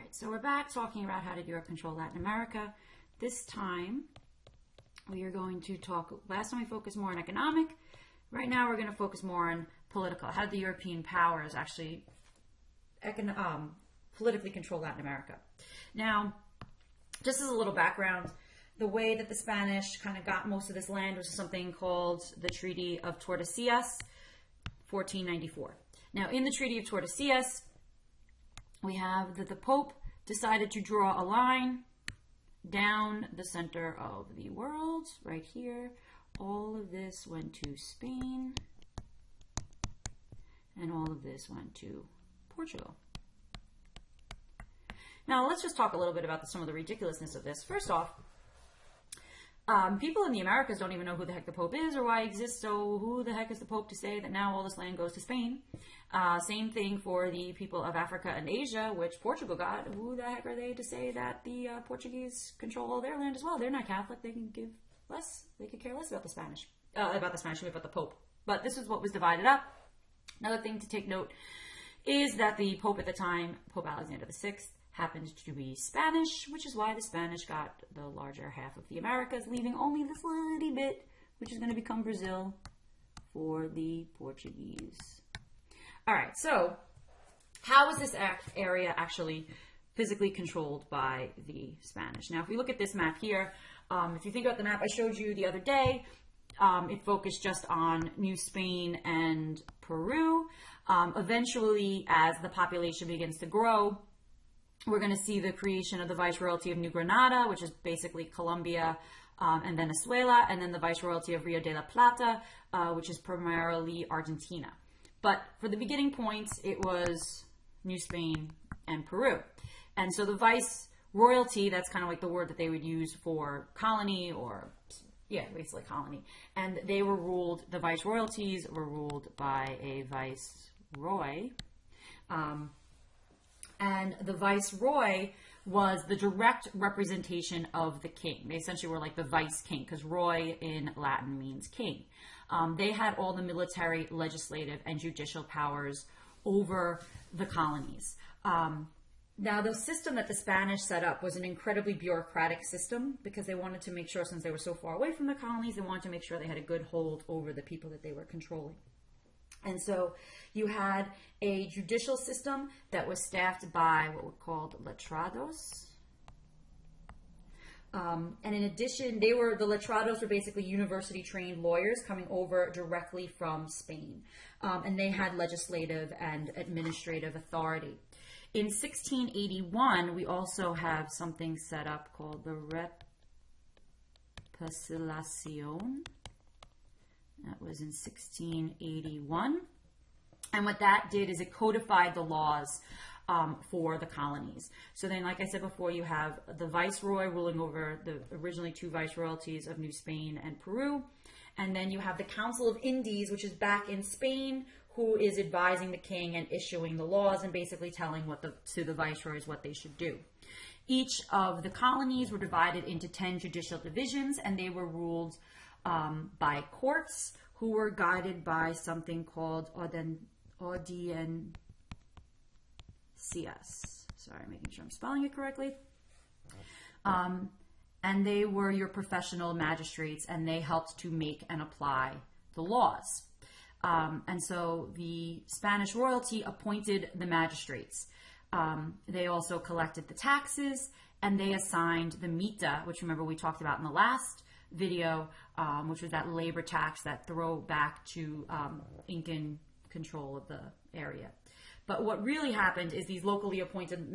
right, so we're back talking about how did Europe control Latin America. This time, we are going to talk, last time we focused more on economic. Right now, we're going to focus more on political. How did the European powers actually politically control Latin America? Now, just as a little background, the way that the Spanish kind of got most of this land was something called the Treaty of Tordesillas, 1494. Now, in the Treaty of Tordesillas, we have that the Pope decided to draw a line down the center of the world, right here. All of this went to Spain, and all of this went to Portugal. Now, let's just talk a little bit about some of the ridiculousness of this. First off, people in the Americas don't even know who the heck the Pope is or why he exists, so who the heck is the Pope to say that now all this land goes to Spain? Same thing for the people of Africa and Asia, which Portugal got. Who the heck are they to say that the Portuguese control all their land as well? They're not Catholic. They can give less. They could care less about the Spanish. About the Pope. But this is what was divided up. Another thing to take note is that the Pope at the time, Pope Alexander VI, happened to be Spanish, which is why the Spanish got the larger half of the Americas, leaving only this little bit, which is going to become Brazil, for the Portuguese. All right, so how was this area actually physically controlled by the Spanish? Now, if we look at this map here, if you think about the map I showed you the other day, it focused just on New Spain and Peru. Eventually, as the population begins to grow, we're going to see the creation of the Viceroyalty of New Granada, which is basically Colombia and Venezuela, and then the Viceroyalty of Rio de la Plata, which is primarily Argentina. But for the beginning points, it was New Spain and Peru. And so the Viceroyalty, that's kind of like the word that they would use for colony or, yeah, basically colony. And they were ruled, the Viceroyalties were ruled by a Viceroy. And the Viceroy was the direct representation of the king. They essentially were like the vice king, because roy in Latin means king. They had all the military, legislative, and judicial powers over the colonies. Now, the system that the Spanish set up was an incredibly bureaucratic system because they wanted to make sure, since they were so far away from the colonies, they wanted to make sure they had a good hold over the people that they were controlling. And so you had a judicial system that was staffed by what were called letrados. And in addition, the letrados were basically university-trained lawyers coming over directly from Spain. And they had legislative and administrative authority. In 1681, we also have something set up called the Reposilación. That was in 1681. And what that did is it codified the laws for the colonies. So then, like I said before, you have the Viceroy ruling over the originally two Viceroyalties of New Spain and Peru. And then you have the Council of Indies, which is back in Spain, who is advising the king and issuing the laws and basically telling to the Viceroys what they should do. Each of the colonies were divided into 10 judicial divisions, and they were ruled by courts who were guided by something called audiencias. Sorry, making sure I'm spelling it correctly. And they were your professional magistrates, and they helped to make and apply the laws. And so the Spanish royalty appointed the magistrates. They also collected the taxes, and they assigned the mita, which remember we talked about in the last video, which was that labor tax that throw back to Incan control of the area. But what really happened is these royally appointed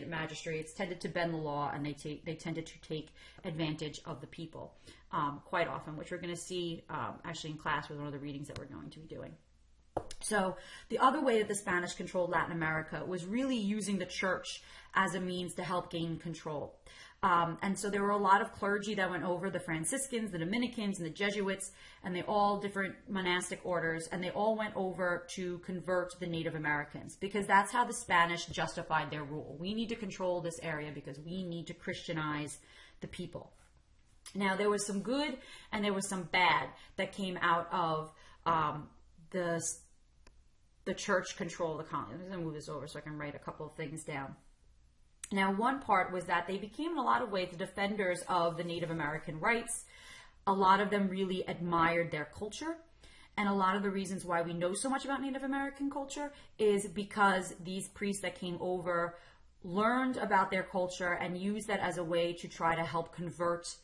magistrates tended to bend the law, and they tended to take advantage of the people quite often, which we're going to see actually in class with one of the readings that we're going to be doing. So the other way that the Spanish controlled Latin America was really using the church as a means to help gain control. And so there were a lot of clergy that went over, the Franciscans, the Dominicans, and the Jesuits, and they all different monastic orders, and they all went over to convert the Native Americans, because that's how the Spanish justified their rule. We need to control this area because we need to Christianize the people. Now, there was some good and there was some bad that came out of the the church control the colony. I'm going to move this over so I can write a couple of things down. Now, one part was that they became in a lot of ways the defenders of the Native American rights. A lot of them really admired their culture. And a lot of the reasons why we know so much about Native American culture is because these priests that came over learned about their culture and used that as a way to try to help convert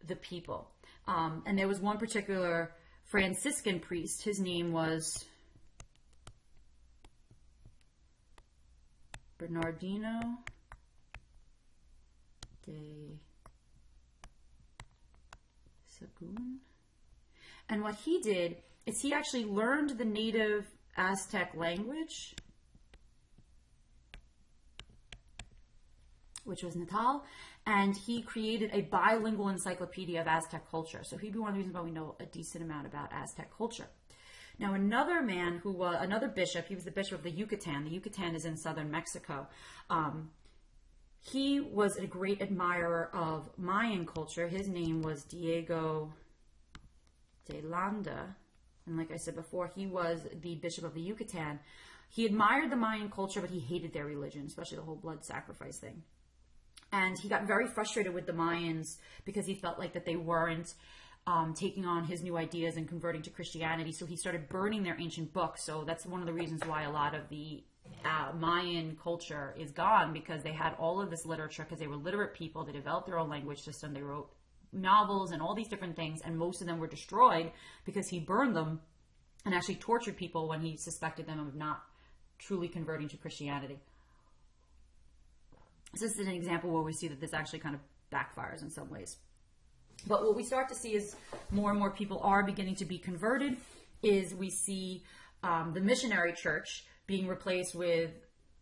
the people. And there was one particular Franciscan priest. His name was Bernardino de Sahagún. And what he did is he actually learned the native Aztec language, which was Natal, and he created a bilingual encyclopedia of Aztec culture. So he'd be one of the reasons why we know a decent amount about Aztec culture. Now, another man who was another bishop, he was the bishop of the Yucatan. The Yucatan is in southern Mexico. He was a great admirer of Mayan culture. His name was Diego de Landa. And like I said before, he was the bishop of the Yucatan. He admired the Mayan culture, but he hated their religion, especially the whole blood sacrifice thing. And he got very frustrated with the Mayans because he felt like that they weren't taking on his new ideas and converting to Christianity. So he started burning their ancient books. So that's one of the reasons why a lot of the Mayan culture is gone, because they had all of this literature, because they were literate people. They developed their own language system. They wrote novels and all these different things, and most of them were destroyed because he burned them and actually tortured people when he suspected them of not truly converting to Christianity. So this is an example where we see that this actually kind of backfires in some ways. But what we start to see is more and more people are beginning to be converted, is we see the missionary church being replaced with,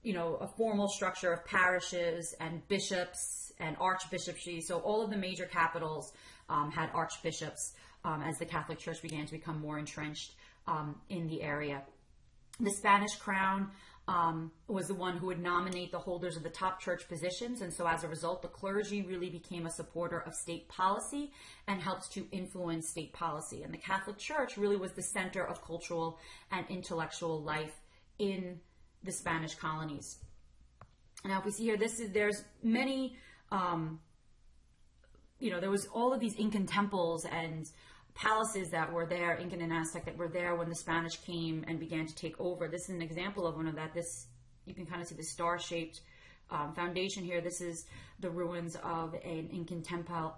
you know, a formal structure of parishes and bishops and archbishopry. So all of the major capitals had archbishops as the Catholic Church began to become more entrenched in the area. The Spanish crown was the one who would nominate the holders of the top church positions. And so as a result, the clergy really became a supporter of state policy and helped to influence state policy. And the Catholic Church really was the center of cultural and intellectual life in the Spanish colonies. Now, if we see here, there's many, there was all of these Incan temples and palaces that were there, Incan and Aztec, that were there when the Spanish came and began to take over. This is an example of one of that. This, you can kind of see the star-shaped foundation here. This is the ruins of an Incan temple,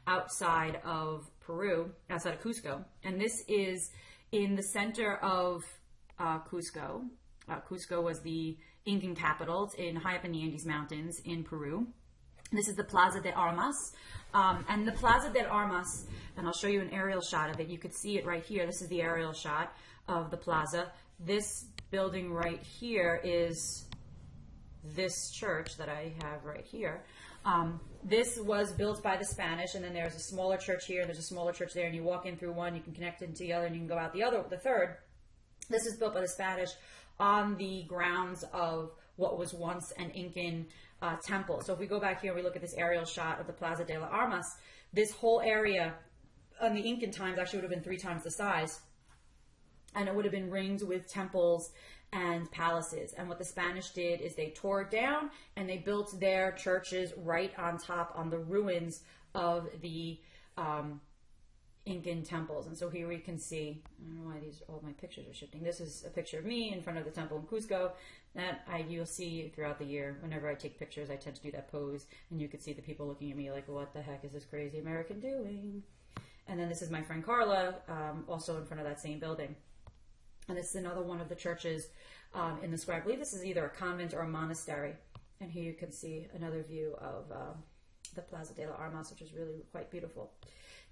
outside of Peru, outside of Cusco. And this is in the center of Cusco. Cusco was the Incan capital. It's high up in the Andes Mountains in Peru. This is the Plaza de Armas. And the Plaza de Armas, and I'll show you an aerial shot of it. You could see it right here. This is the aerial shot of the plaza. This building right here is this church that I have right here. This was built by the Spanish, and then there's a smaller church here, and there's a smaller church there, and you walk in through one, you can connect into the other, and you can go out the third. This is built by the Spanish on the grounds of what was once an Incan temple. So if we go back here and we look at this aerial shot of the Plaza de las Armas, this whole area in the Incan times actually would have been 3 times the size. And it would have been ringed with temples and palaces. And what the Spanish did is they tore it down and they built their churches right on top, on the ruins of the Incan temples. And so here we can see, I don't know why all my pictures are shifting. This is a picture of me in front of the temple in Cusco that you'll see throughout the year. Whenever I take pictures, I tend to do that pose, and you could see the people looking at me like, what the heck is this crazy American doing? And then this is my friend Carla, also in front of that same building. And this is another one of the churches in the square. I believe this is either a convent or a monastery. And here you can see another view of the Plaza de las Armas, which is really quite beautiful.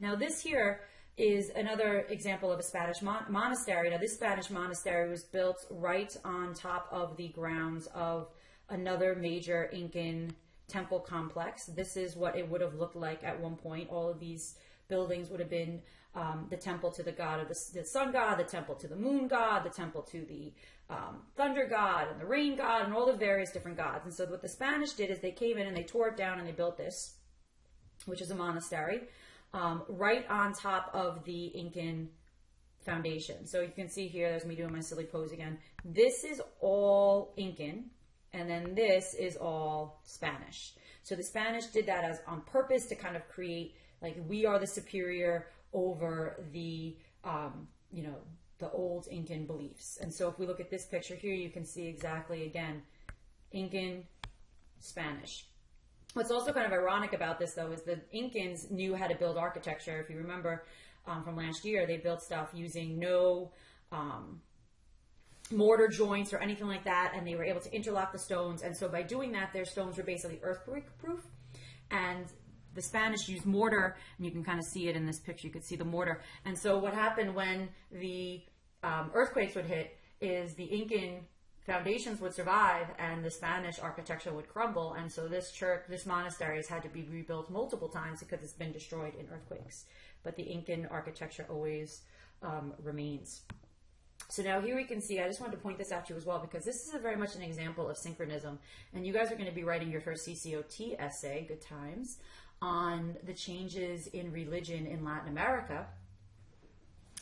Now this here is another example of a Spanish monastery. Now this Spanish monastery was built right on top of the grounds of another major Incan temple complex. This is what it would have looked like at one point. All of these buildings would have been the temple to the god of the sun god, the temple to the moon god, the temple to the thunder god and the rain god, and all the various different gods. And so what the Spanish did is they came in and they tore it down and they built this, which is a monastery, right on top of the Incan foundation. So you can see here, there's me doing my silly pose again. This is all Incan, and then this is all Spanish. So the Spanish did that as on purpose to kind of create, like, we are the superior over the, you know, the old Incan beliefs. And so if we look at this picture here, you can see exactly, again, Incan, Spanish. What's also kind of ironic about this, though, is the Incans knew how to build architecture. If you remember from last year, they built stuff using no mortar joints or anything like that, and they were able to interlock the stones. And so by doing that, their stones were basically earthquake-proof. And the Spanish used mortar, and you can kind of see it in this picture. You could see the mortar. And so what happened when the earthquakes would hit is the Incan foundations would survive and the Spanish architecture would crumble. And so this church, this monastery has had to be rebuilt multiple times because it's been destroyed in earthquakes. But the Incan architecture always remains. So now here we can see, I just wanted to point this out to you as well, because this is very much an example of synchronism. And you guys are going to be writing your first CCOT essay, good times, on the changes in religion in Latin America.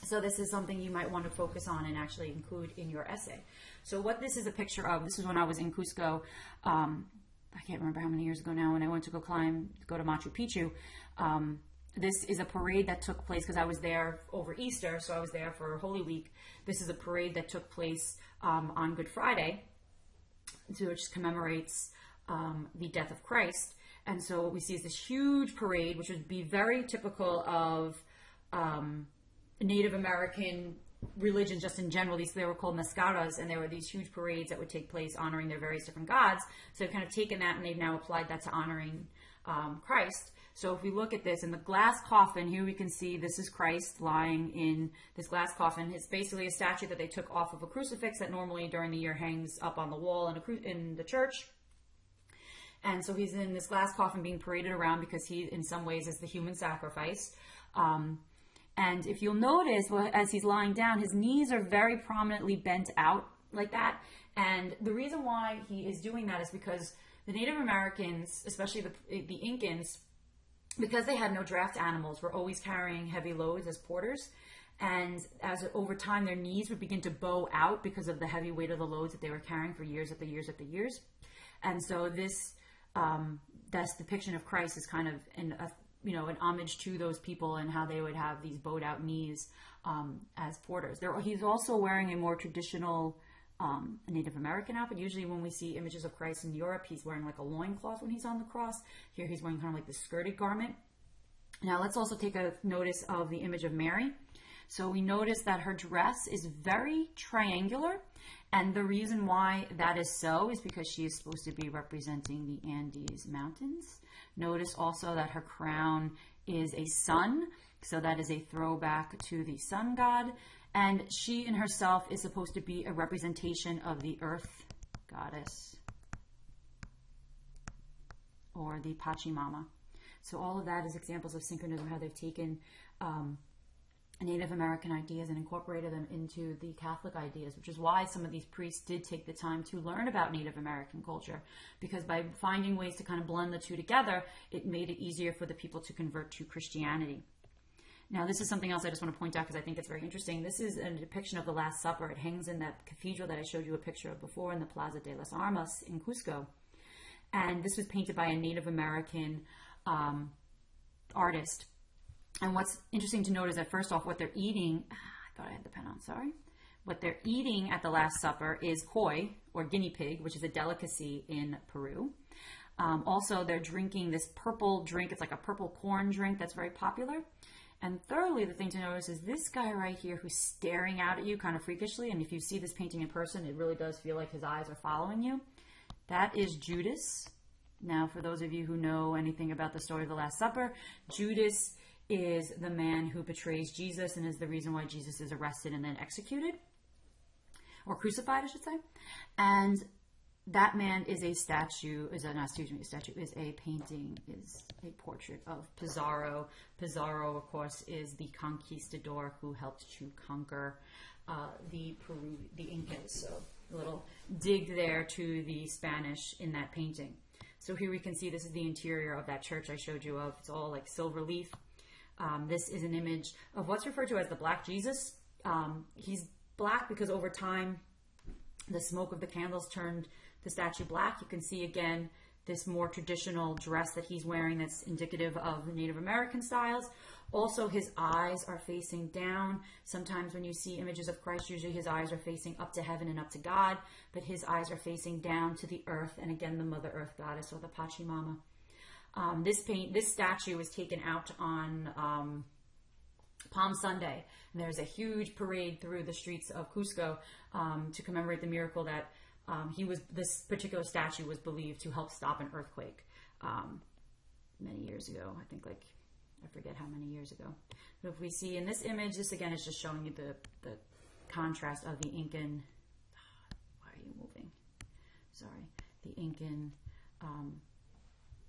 So this is something you might want to focus on and actually include in your essay. So what this is a picture of, this is when I was in Cusco, I can't remember how many years ago now, when I went to go to Machu Picchu. This is a parade that took place, because I was there over Easter, so I was there for Holy Week. This is a parade that took place on Good Friday, which commemorates the death of Christ. And so what we see is this huge parade, which would be very typical of Native American religion just in general. They were called mascaras, and there were these huge parades that would take place honoring their various different gods. So they've kind of taken that and they've now applied that to honoring Christ. So if we look at this in the glass coffin, here we can see this is Christ lying in this glass coffin. It's basically a statue that they took off of a crucifix that normally during the year hangs up on the wall in the church. And so he's in this glass coffin being paraded around because he, in some ways, is the human sacrifice. And if you'll notice, as he's lying down, his knees are very prominently bent out like that. And the reason why he is doing that is because the Native Americans, especially the Incans, because they had no draft animals, were always carrying heavy loads as porters. And as over time, their knees would begin to bow out because of the heavy weight of the loads that they were carrying for years after years after years. And so this depiction of Christ is kind of an homage to those people and how they would have these bowed out knees as porters. He's also wearing a more traditional Native American outfit. Usually when we see images of Christ in Europe, he's wearing like a loincloth when he's on the cross. Here he's wearing kind of like the skirted garment. Now let's also take a notice of the image of Mary. So we notice that her dress is very triangular, and the reason why that is so is because she is supposed to be representing the Andes Mountains. Notice also that her crown is a sun, so that is a throwback to the sun god. And she in herself is supposed to be a representation of the earth goddess, or the Pachamama. So all of that is examples of synchronism, how they've taken Native American ideas and incorporated them into the Catholic ideas, which is why some of these priests did take the time to learn about Native American culture, because by finding ways to kind of blend the two together, it made it easier for the people to convert to Christianity. Now, this is something else I just want to point out because I think it's very interesting. This is a depiction of the Last Supper. It hangs in that cathedral that I showed you a picture of before in the Plaza de las Armas in Cusco. And this was painted by a Native American artist. And what's interesting to note is that, first off, what they're eating, I thought I had the pen on, sorry. What they're eating at the Last Supper is koi, or guinea pig, which is a delicacy in Peru. Also, they're drinking this purple drink. It's like a purple corn drink that's very popular. And thirdly, the thing to notice is this guy right here who's staring out at you kind of freakishly. And if you see this painting in person, it really does feel like his eyes are following you. That is Judas. Now, for those of you who know anything about the story of the Last Supper, Judas is the man who betrays Jesus and is the reason why Jesus is arrested and then executed, or crucified, I should say. And that man is a statue, is a painting, is a portrait of Pizarro. Pizarro, of course, is the conquistador who helped to conquer the Incas. So a little dig there to the Spanish in that painting. So here we can see this is the interior of that church I showed you of. It's all like silver leaf. This is an image of what's referred to as the Black Jesus. He's black because over time, the smoke of the candles turned the statue black. You can see again this more traditional dress that he's wearing that's indicative of the Native American styles. Also, his eyes are facing down. Sometimes when you see images of Christ, usually his eyes are facing up to heaven and up to God, but his eyes are facing down to the earth, and again, the Mother Earth Goddess, or the Pachamama. This statue was taken out on Palm Sunday, and there's a huge parade through the streets of Cusco to commemorate the miracle that this particular statue was believed to help stop an earthquake many years ago. I think I forget how many years ago. But if we see in this image, this again is just showing you the contrast of the Incan. Why are you moving? Sorry, the Incan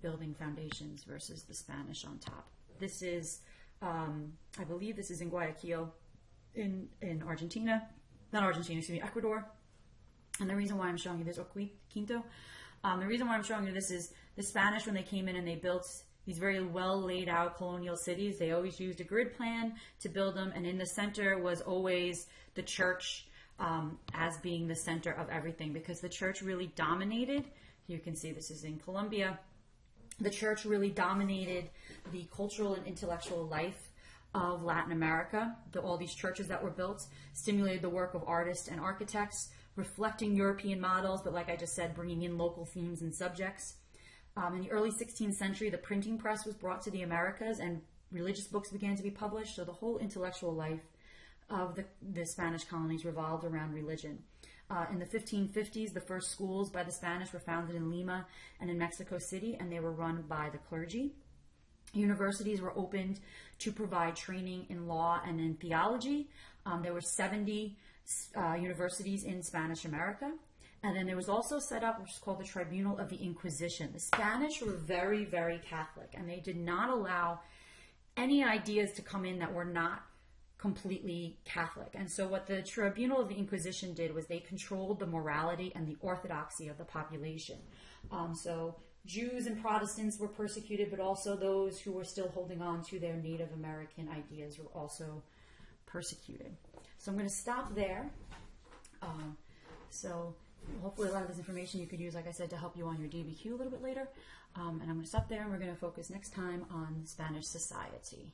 building foundations versus the Spanish on top. This is, I believe, this is in Guayaquil, in Argentina, not Argentina, excuse me, Ecuador. And the reason why I'm showing you this, or Quinto, the reason why I'm showing you this is the Spanish, when they came in and they built these very well laid out colonial cities, they always used a grid plan to build them. And in the center was always the church as being the center of everything, because the church really dominated. You can see this is in Colombia. The church really dominated the cultural and intellectual life of Latin America. All these churches that were built stimulated the work of artists and architects, reflecting European models, but like I just said, bringing in local themes and subjects. In the early 16th century, the printing press was brought to the Americas and religious books began to be published. So the whole intellectual life of the Spanish colonies revolved around religion. In the 1550s, the first schools by the Spanish were founded in Lima and in Mexico City, and they were run by the clergy. Universities were opened to provide training in law and in theology. There were 70 universities in Spanish America. And then there was also set up what's called the Tribunal of the Inquisition. The Spanish were very, very Catholic, and they did not allow any ideas to come in that were not completely Catholic. And so what the Tribunal of the Inquisition did was they controlled the morality and the orthodoxy of the population. So Jews and Protestants were persecuted, but also those who were still holding on to their Native American ideas were also persecuted. So I'm going to stop there. So hopefully a lot of this information you could use, like I said, to help you on your DBQ a little bit later. And I'm going to stop there, and we're going to focus next time on Spanish society.